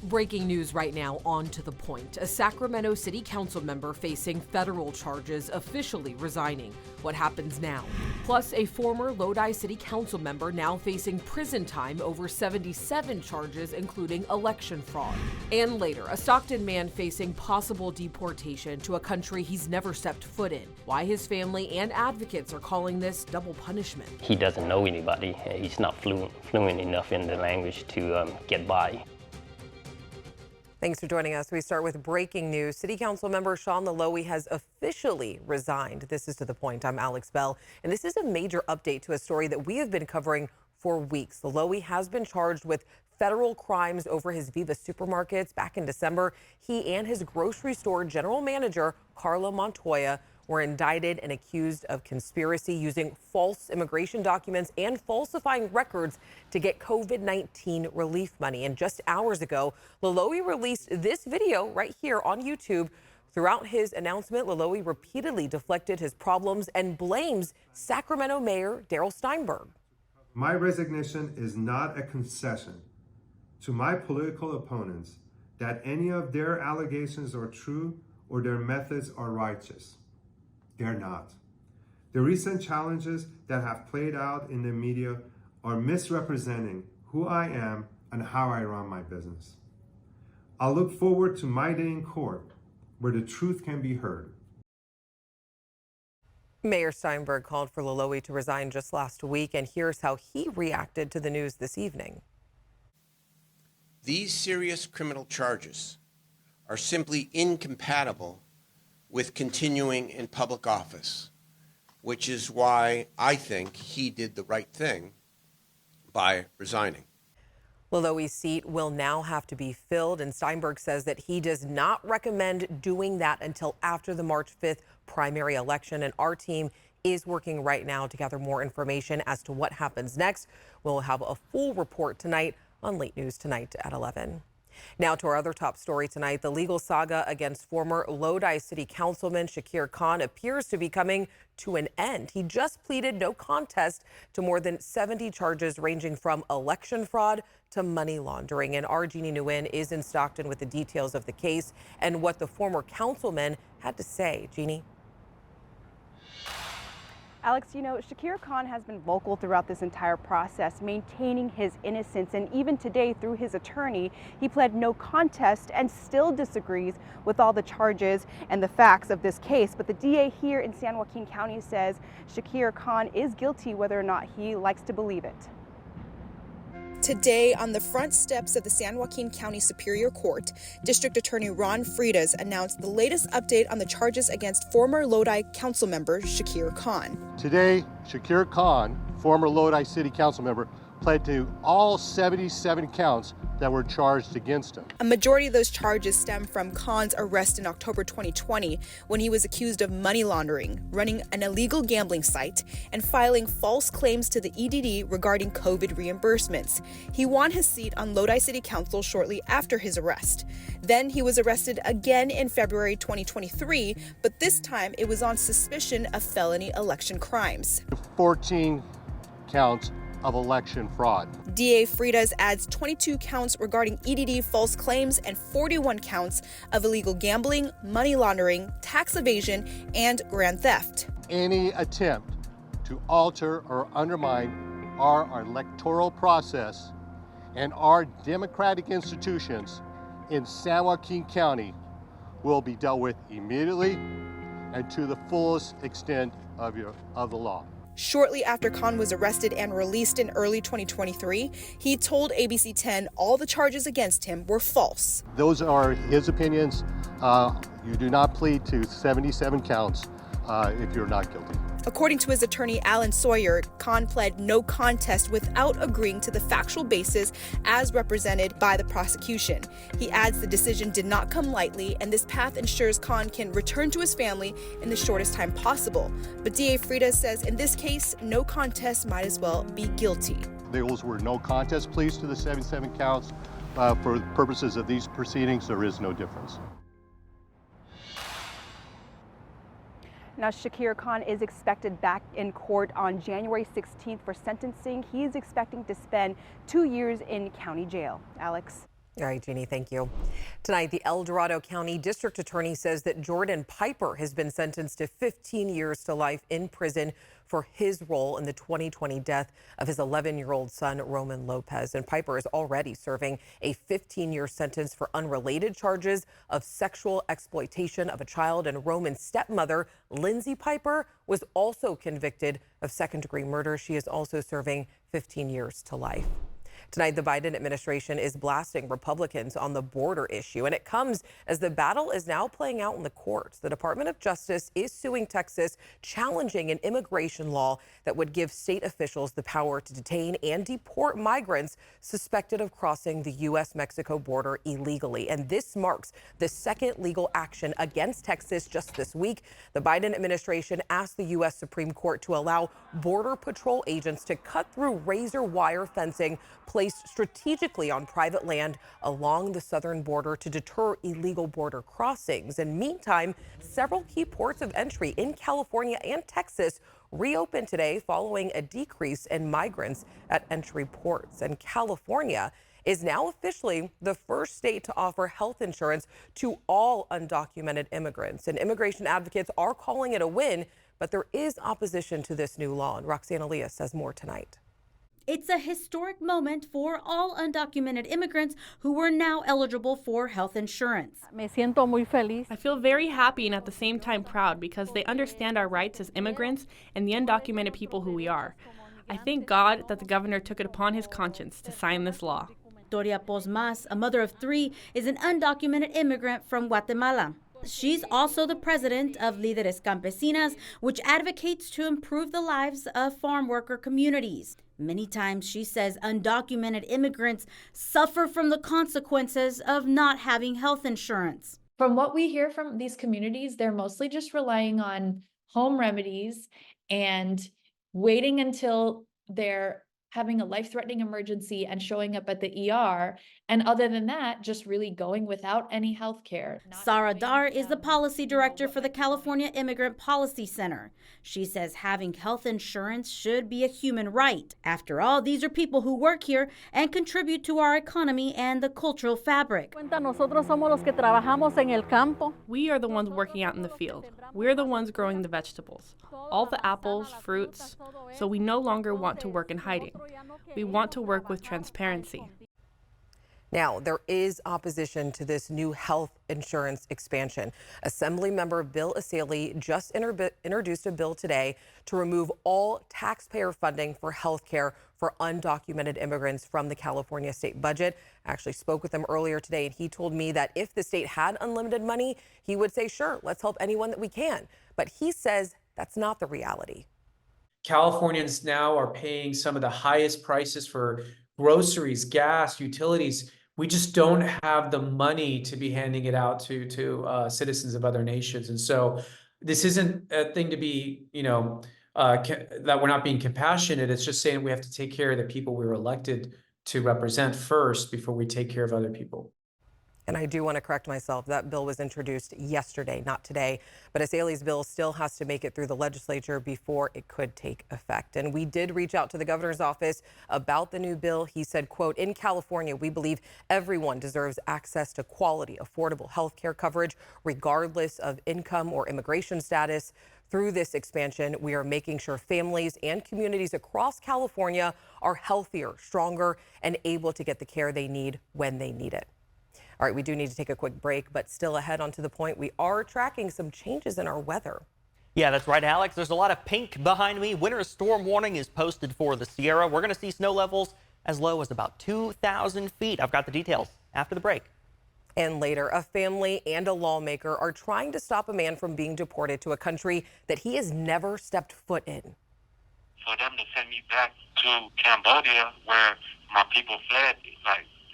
Breaking news right now, on to the point. A Sacramento City Council member facing federal charges officially resigning. What happens now? Plus, a former Lodi City Council member now facing prison time over 77 charges, including election fraud. And later, a Stockton man facing possible deportation to a country he's never stepped foot in. Why his family and advocates are calling this double punishment. He doesn't know anybody. He's not fluent enough in the language to get by. Thanks for joining us. We start with breaking news. City Council member Sha Li has officially resigned. This is To The Point. I'm Alex Bell, and this is a major update to a story that we have been covering for weeks. Li has been charged with federal crimes over his Viva supermarkets. Back in December, he and his grocery store general manager, Carla Montoya, were indicted and accused of conspiracy, using false immigration documents and falsifying records to get COVID-19 relief money. And just hours ago, Li released this video right here on YouTube. Throughout his announcement, Li repeatedly deflected his problems and blames Sacramento Mayor Darrell Steinberg. My resignation is not a concession to my political opponents that any of their allegations are true or their methods are righteous. They're not. The recent challenges that have played out in the media are misrepresenting who I am and how I run my business. I look forward to my day in court where the truth can be heard. Mayor Steinberg called for Li to resign just last week, and here's how he reacted to the news this evening. These serious criminal charges are simply incompatible with continuing in public office, which is why I think he did the right thing by resigning. Li's seat will now have to be filled, and Steinberg says that he does not recommend doing that until after the March 5th primary election. And our team is working right now to gather more information as to what happens next. We'll have a full report tonight on Late News Tonight at 11. Now to our other top story tonight. The legal saga against former Lodi City Councilman Shakir Khan appears to be coming to an end. He just pleaded no contest to more than 70 charges ranging from election fraud to money laundering. And our Jeannie Nguyen is in Stockton with the details of the case and what the former councilman had to say. Jeannie. Alex, you know, Shakir Khan has been vocal throughout this entire process, maintaining his innocence. And even today, through his attorney, he pled no contest and still disagrees with all the charges and the facts of this case. But the DA here in San Joaquin County says Shakir Khan is guilty, whether or not he likes to believe it. Today, on the front steps of the San Joaquin County Superior Court, District Attorney Ron Freitas announced the latest update on the charges against former Lodi Council member Shakir Khan. Today, Shakir Khan, former Lodi City Council member, pled to all 77 counts that were charged against him. A majority of those charges stem from Khan's arrest in October 2020 when he was accused of money laundering, running an illegal gambling site, and filing false claims to the EDD regarding COVID reimbursements. He won his seat on Lodi City Council shortly after his arrest. Then he was arrested again in February 2023, but this time it was on suspicion of felony election crimes. 14 counts of election fraud. DA Freitas adds 22 counts regarding EDD false claims and 41 counts of illegal gambling, money laundering, tax evasion, and grand theft. Any attempt to alter or undermine our electoral process and our democratic institutions in San Joaquin County will be dealt with immediately and to the fullest extent of the law. Shortly after Khan was arrested and released in early 2023, he told ABC 10 all the charges against him were false. Those are his opinions. You do not plead to 77 counts if you're not guilty. According to his attorney, Alan Sawyer, Khan pled no contest without agreeing to the factual basis as represented by the prosecution. He adds the decision did not come lightly, and this path ensures Khan can return to his family in the shortest time possible. But DA Freitas says in this case, no contest might as well be guilty. Those were no contest pleas to the 77 counts. For purposes of these proceedings, there is no difference. Now, Shakir Khan is expected back in court on January 16th for sentencing. He is expecting to spend 2 years in county jail. Alex. All right, Jeannie, thank you. Tonight, the El Dorado County District Attorney says that Jordan Piper has been sentenced to 15 years to life in prison for his role in the 2020 death of his 11-year-old son, Roman Lopez. And Piper is already serving a 15-year sentence for unrelated charges of sexual exploitation of a child. And Roman's stepmother, Lindsay Piper, was also convicted of second-degree murder. She is also serving 15 years to life. Tonight, the Biden administration is blasting Republicans on the border issue, and it comes as the battle is now playing out in the courts. The Department of Justice is suing Texas, challenging an immigration law that would give state officials the power to detain and deport migrants suspected of crossing the U.S.-Mexico border illegally. And this marks the second legal action against Texas just this week. The Biden administration asked the U.S. Supreme Court to allow Border Patrol agents to cut through razor wire fencing placed strategically on private land along the southern border to deter illegal border crossings. And meantime, several key ports of entry in California and Texas reopened today following a decrease in migrants at entry ports. And California is now officially the first state to offer health insurance to all undocumented immigrants. And immigration advocates are calling it a win, but there is opposition to this new law. And Roxanne Elias says more tonight. It's a historic moment for all undocumented immigrants who are now eligible for health insurance. Me siento muy feliz. I feel very happy and at the same time proud because they understand our rights as immigrants and the undocumented people who we are. I thank God that the governor took it upon his conscience to sign this law. Victoria Posmas, a mother of 3, is an undocumented immigrant from Guatemala. She's also the president of Líderes Campesinas, which advocates to improve the lives of farm worker communities. Many times, she says, undocumented immigrants suffer from the consequences of not having health insurance. From what we hear from these communities, they're mostly just relying on home remedies and waiting until they're having a life-threatening emergency and showing up at the ER. And other than that, just really going without any health care. Sarah Dar is the policy director for the California Immigrant Policy Center. She says having health insurance should be a human right. After all, these are people who work here and contribute to our economy and the cultural fabric. Nosotros somos los que trabajamos en el campo. We are the ones working out in the field. We're the ones growing the vegetables, all the apples, fruits, so we no longer want to work in hiding. We want to work with transparency. Now, there is opposition to this new health insurance expansion. Assemblymember Bill Asel just introduced a bill today to remove all taxpayer funding for health care for undocumented immigrants from the California state budget. I actually spoke with him earlier today, and he told me that if the state had unlimited money, he would say, sure, let's help anyone that we can. But he says that's not the reality. Californians now are paying some of the highest prices for groceries, gas, utilities. We just don't have the money to be handing it out to citizens of other nations. And so this isn't a thing to be, that we're not being compassionate. It's just saying we have to take care of the people we were elected to represent first before we take care of other people. And I do want to correct myself. That bill was introduced yesterday, not today. But Asel's bill still has to make it through the legislature before it could take effect. And we did reach out to the governor's office about the new bill. He said, quote, in California, we believe everyone deserves access to quality, affordable health care coverage, regardless of income or immigration status. Through this expansion, we are making sure families and communities across California are healthier, stronger, and able to get the care they need when they need it. All right, we do need to take a quick break, but still ahead on to the point, we are tracking some changes in our weather. Yeah, that's right, Alex. There's a lot of pink behind me. Winter storm warning is posted for the Sierra. We're going to see snow levels as low as about 2,000 feet. I've got the details after the break. And later, a family and a lawmaker are trying to stop a man from being deported to a country that he has never stepped foot in. For them to send me back to Cambodia, where my people fled,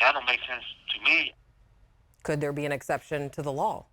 that don't make sense to me. Could there be an exception to the law?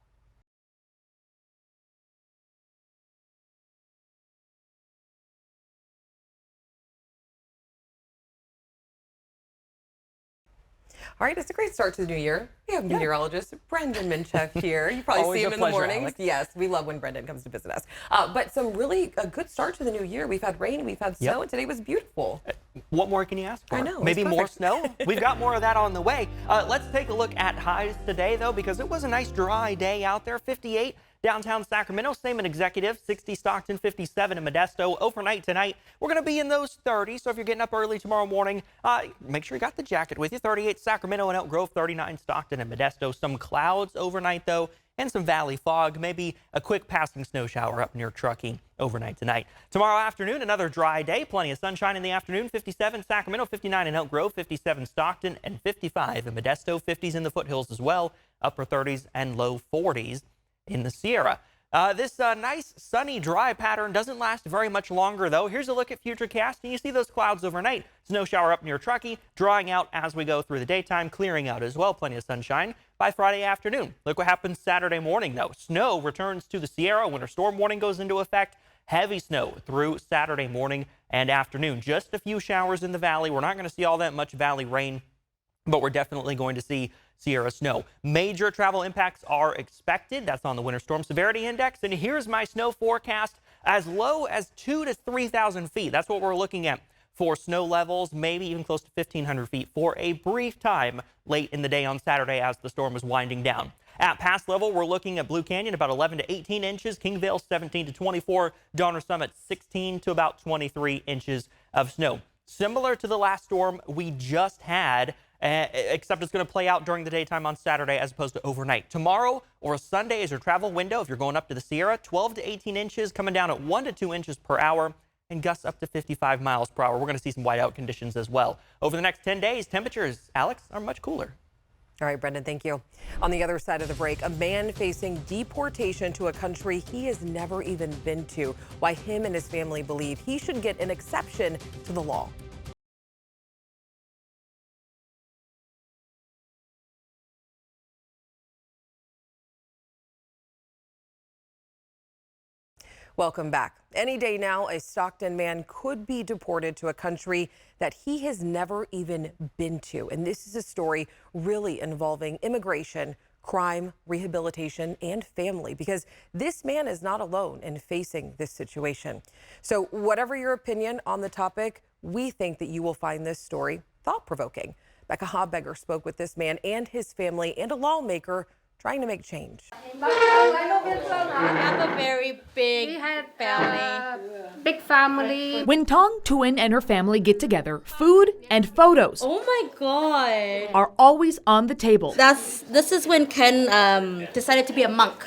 All right, it's a great start to the new year. We have meteorologist Brendan Minchuk here. You probably Always see a him in the pleasure, mornings. Alex. Yes, we love when Brendan comes to visit us. But some really a good start to the new year. We've had rain, we've had snow, and today was beautiful. What more can you ask for? I know. Maybe it's more perfect. snow? We've got more of that on the way. Let's take a look at highs today, though, because it was a nice dry day out there. 58 downtown Sacramento, same in Executive, 60 Stockton, 57 in Modesto. Overnight tonight, we're going to be in those 30s, so if you're getting up early tomorrow morning, make sure you got the jacket with you. 38 Sacramento and Elk Grove, 39 Stockton and Modesto. Some clouds overnight, though, and some valley fog, maybe a quick passing snow shower up near Truckee overnight tonight. Tomorrow afternoon, another dry day, plenty of sunshine in the afternoon. 57 Sacramento, 59 in Elk Grove, 57 Stockton, and 55 in Modesto. 50s in the foothills as well, upper 30s and low 40s in the Sierra. This nice sunny dry pattern doesn't last very much longer, though. Here's a look at Futurecast, and you see those clouds overnight. Snow shower up near Truckee, drying out as we go through the daytime, clearing out as well. Plenty of sunshine by Friday afternoon. Look what happens Saturday morning, though. Snow returns to the Sierra. Winter storm warning goes into effect. Heavy snow through Saturday morning and afternoon. Just a few showers in the valley. We're not going to see all that much valley rain, but we're definitely going to see Sierra snow. Major travel impacts are expected. That's on the Winter Storm Severity Index. And here's my snow forecast, as low as 2,000 to 3,000 feet. That's what we're looking at for snow levels, maybe even close to 1,500 feet for a brief time late in the day on Saturday as the storm is winding down. At pass level, we're looking at Blue Canyon about 11 to 18 inches, Kingvale 17 to 24, Donner Summit 16 to about 23 inches of snow. Similar to the last storm we just had, except it's going to play out during the daytime on Saturday as opposed to overnight. Tomorrow or Sunday is your travel window. If you're going up to the Sierra, 12 to 18 inches, coming down at 1 to 2 inches per hour, and gusts up to 55 miles per hour. We're going to see some whiteout conditions as well. Over the next 10 days, temperatures, Alex, are much cooler. All right, Brendan, thank you. On the other side of the break, a man facing deportation to a country he has never even been to. Why him and his family believe he should get an exception to the law. Welcome back. Any day now, a Stockton man could be deported to a country that he has never even been to. And this is a story really involving immigration, crime, rehabilitation, and family, because this man is not alone in facing this situation. So whatever your opinion on the topic, we think that you will find this story thought-provoking. Becca Hobegger spoke with this man and his family and a lawmaker trying to make change. I have a very big family. When Tong Tuan and her family get together, food and photos Oh my god. are always on the table. This is when Ken decided to be a monk.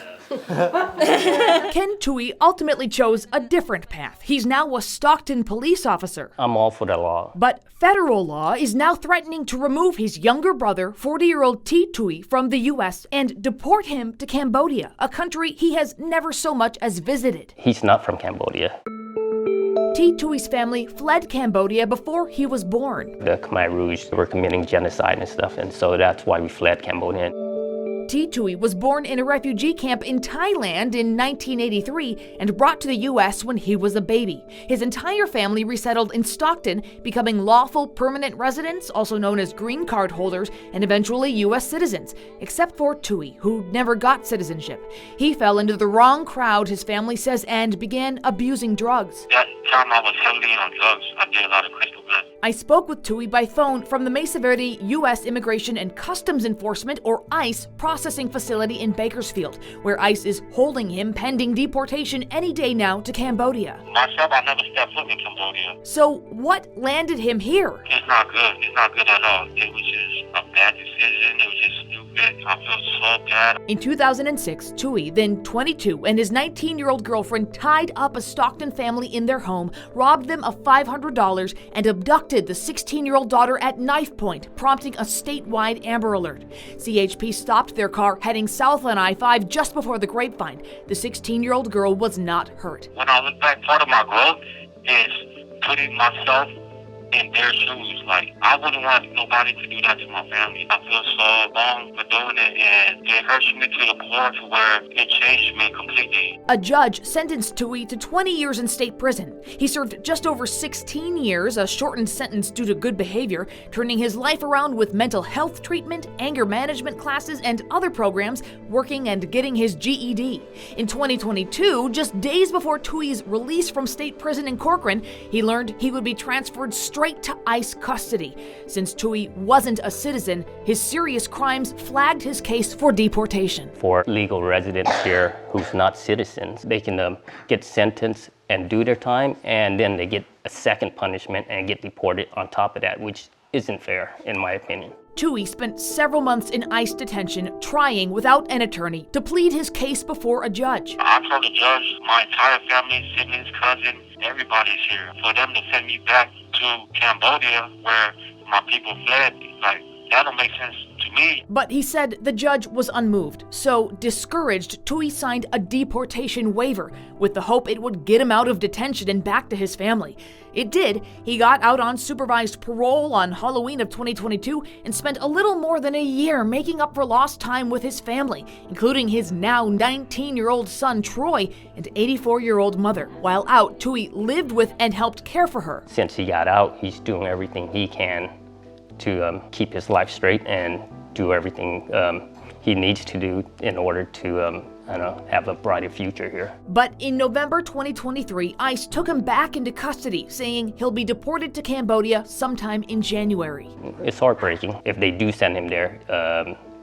Ken Tui ultimately chose a different path. He's now a Stockton police officer. I'm all for the law. But federal law is now threatening to remove his younger brother, 40-year-old T. Tui, from the U.S. and deport him to Cambodia, a country he has never so much as visited. He's not from Cambodia. T. Tui's family fled Cambodia before he was born. The Khmer Rouge were committing genocide and stuff, and so that's why we fled Cambodia. T. Tui was born in a refugee camp in Thailand in 1983 and brought to the U.S. when he was a baby. His entire family resettled in Stockton, becoming lawful permanent residents, also known as green card holders, and eventually U.S. citizens, except for Tui, who never got citizenship. He fell into the wrong crowd, his family says, and began abusing drugs. That time I was heavily on drugs. I did a lot of crystal meth. I spoke with Tui by phone from the Mesa Verde U.S. Immigration and Customs Enforcement, or ICE, processing facility in Bakersfield, where ICE is holding him pending deportation any day now to Cambodia. Myself, I never stepped foot in Cambodia. So what landed him here? It's not good. It's not good at all. It was just a bad decision. It was just stupid. I feel so bad. In 2006, Tui, then 22, and his 19-year-old girlfriend tied up a Stockton family in their home, robbed them of $500, and abducted the 16-year-old daughter at knife point, prompting a statewide Amber Alert. CHP stopped their car heading south on I-5 just before the Grapevine. The 16-year-old girl was not hurt. When I look back, part of my growth is putting myself in their shoes. Like, I wouldn't want nobody to do that to my family. I feel so wrong for doing it, and it pressured me to the point where it changed me completely. A judge sentenced Tui to 20 years in state prison. He served just over 16 years, a shortened sentence due to good behavior, turning his life around with mental health treatment, anger management classes, and other programs, working and getting his GED. In 2022, just days before Tui's release from state prison in Corcoran, he learned he would be transferred straight to ICE custody. Since Tui wasn't a citizen, his serious crimes flagged his case for deportation. For legal residents here who's not citizens, they can get sentenced and do their time, and then they get a second punishment and get deported on top of that, which isn't fair, in my opinion. Tui spent several months in ICE detention trying without an attorney to plead his case before a judge. I told the judge, my entire family, siblings, cousin, everybody's here. For them to send me back to Cambodia where my people fled, like, that don't make sense to me. But he said the judge was unmoved, so discouraged, Tui signed a deportation waiver with the hope it would get him out of detention and back to his family. It did. He got out on supervised parole on Halloween of 2022 and spent a little more than a year making up for lost time with his family, including his now 19-year-old son Troy and 84-year-old mother. While out, Tui lived with and helped care for her. Since he got out, he's doing everything he can to keep his life straight and do everything he needs to do in order to have a brighter future here. But in November 2023, ICE took him back into custody, saying he'll be deported to Cambodia sometime in January. It's heartbreaking. If they do send him there,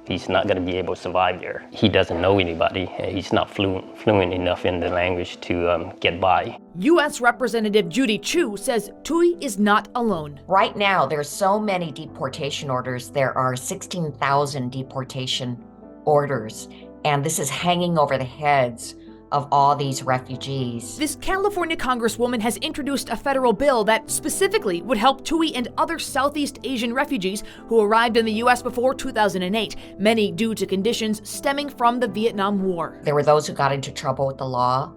he's not going to be able to survive there. He doesn't know anybody. He's not fluent enough in the language to get by. U.S. Representative Judy Chu says Tui is not alone. Right now, there's so many deportation orders. There are 16,000 deportation orders, and this is hanging over the heads of all these refugees. This California Congresswoman has introduced a federal bill that specifically would help Tui and other Southeast Asian refugees who arrived in the U.S. before 2008, many due to conditions stemming from the Vietnam War. There were those who got into trouble with the law.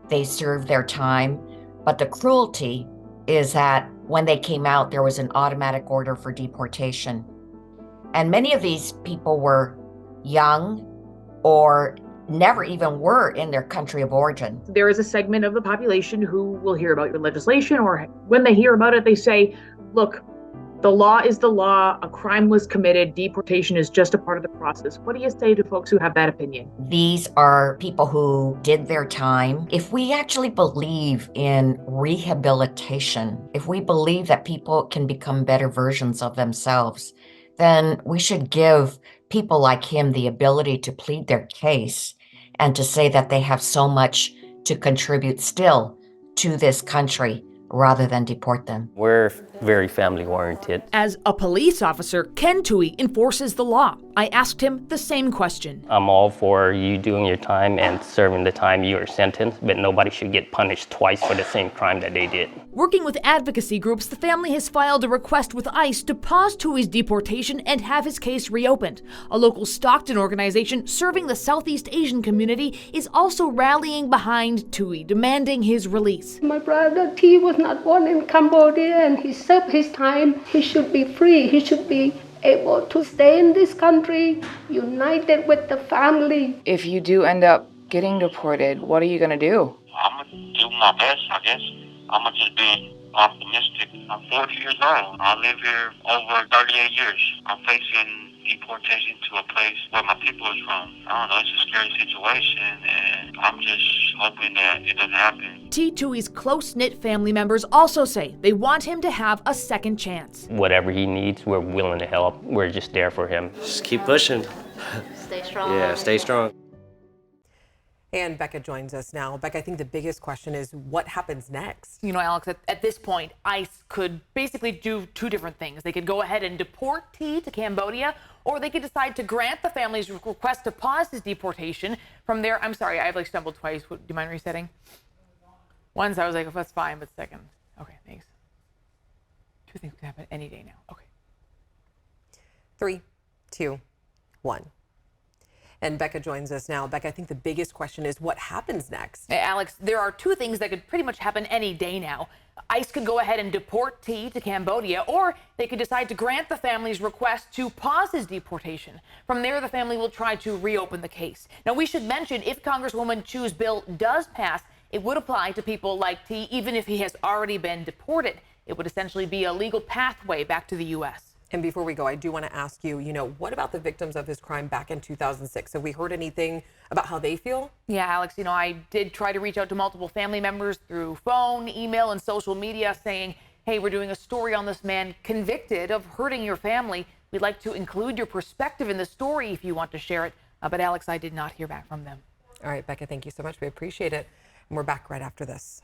They served their time, but the cruelty is that when they came out, there was an automatic order for deportation. And many of these people were young or never even were in their country of origin. There is a segment of the population who will hear about your legislation, or when they hear about it, they say, look, the law is the law, a crime was committed, deportation is just a part of the process. What do you say to folks who have that opinion? These are people who did their time. If we actually believe in rehabilitation, if we believe that people can become better versions of themselves, then we should give people like him the ability to plead their case and to say that they have so much to contribute still to this country rather than deport them. We're very family oriented. As a police officer, Ken Tui enforces the law. I asked him the same question. I'm all for you doing your time and serving the time you are sentenced, but nobody should get punished twice for the same crime that they did. Working with advocacy groups, the family has filed a request with ICE to pause Tui's deportation and have his case reopened. A local Stockton organization serving the Southeast Asian community is also rallying behind Tui, demanding his release. My brother T was not born in Cambodia and he served his time. He should be free. He should be able to stay in this country, united with the family. If you do end up getting deported, what are you going to do? I'm going to do my best, I guess. I'm going to just be optimistic. I'm 40 years old. I live here over 38 years. I'm facing deportation to a place where my people is from. I don't know, it's a scary situation, and I'm just hoping that it doesn't happen. Tui's close-knit family members also say they want him to have a second chance. Whatever he needs, we're willing to help. We're just there for him. Just keep pushing. Stay strong. Yeah, stay strong. And Becca joins us now. Becca, I think the biggest question is what happens next? You know, Alex, at this point, ICE could basically do two different things. They could go ahead and deport T to Cambodia, or they could decide to grant the family's request to pause his deportation. From there, I'm sorry, I've stumbled twice. Do you mind resetting? Once I was like, oh, that's fine, but second. Okay, thanks. Two things could happen any day now. Okay. 3, 2, 1. And Becca joins us now. Becca, I think the biggest question is what happens next? Hey, Alex, there are two things that could pretty much happen any day now. ICE could go ahead and deport T to Cambodia, or they could decide to grant the family's request to pause his deportation. From there, the family will try to reopen the case. Now, we should mention, if Congresswoman Chu's bill does pass, it would apply to people like T, even if he has already been deported. It would essentially be a legal pathway back to the U.S. And before we go, I do want to ask you, what about the victims of his crime back in 2006? Have we heard anything about how they feel? Yeah, Alex, I did try to reach out to multiple family members through phone, email, and social media saying, hey, we're doing a story on this man convicted of hurting your family. We'd like to include your perspective in the story if you want to share it. But Alex, I did not hear back from them. All right, Becca, thank you so much. We appreciate it. And we're back right after this.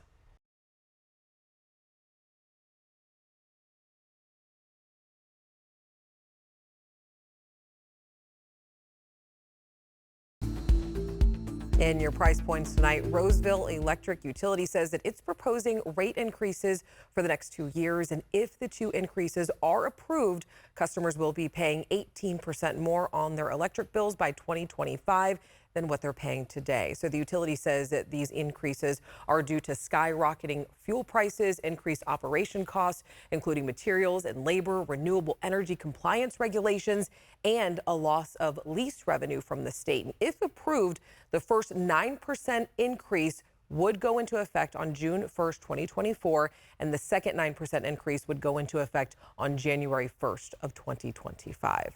In your price points tonight, Roseville Electric Utility says that it's proposing rate increases for the next 2 years. And if the 2 increases are approved, customers will be paying 18% more on their electric bills by 2025 than what they're paying today. So the utility says that these increases are due to skyrocketing fuel prices, increased operation costs, including materials and labor, renewable energy compliance regulations, and a loss of lease revenue from the state. And if approved, the first 9% increase would go into effect on June 1st, 2024, and the second 9% increase would go into effect on January 1st of 2025.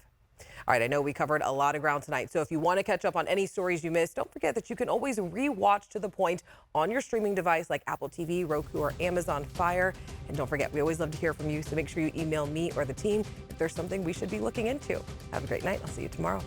All right, I know we covered a lot of ground tonight, so if you want to catch up on any stories you missed, don't forget that you can always re-watch To The Point on your streaming device like Apple TV, Roku, or Amazon Fire. And don't forget, we always love to hear from you, so make sure you email me or the team if there's something we should be looking into. Have a great night. I'll see you tomorrow.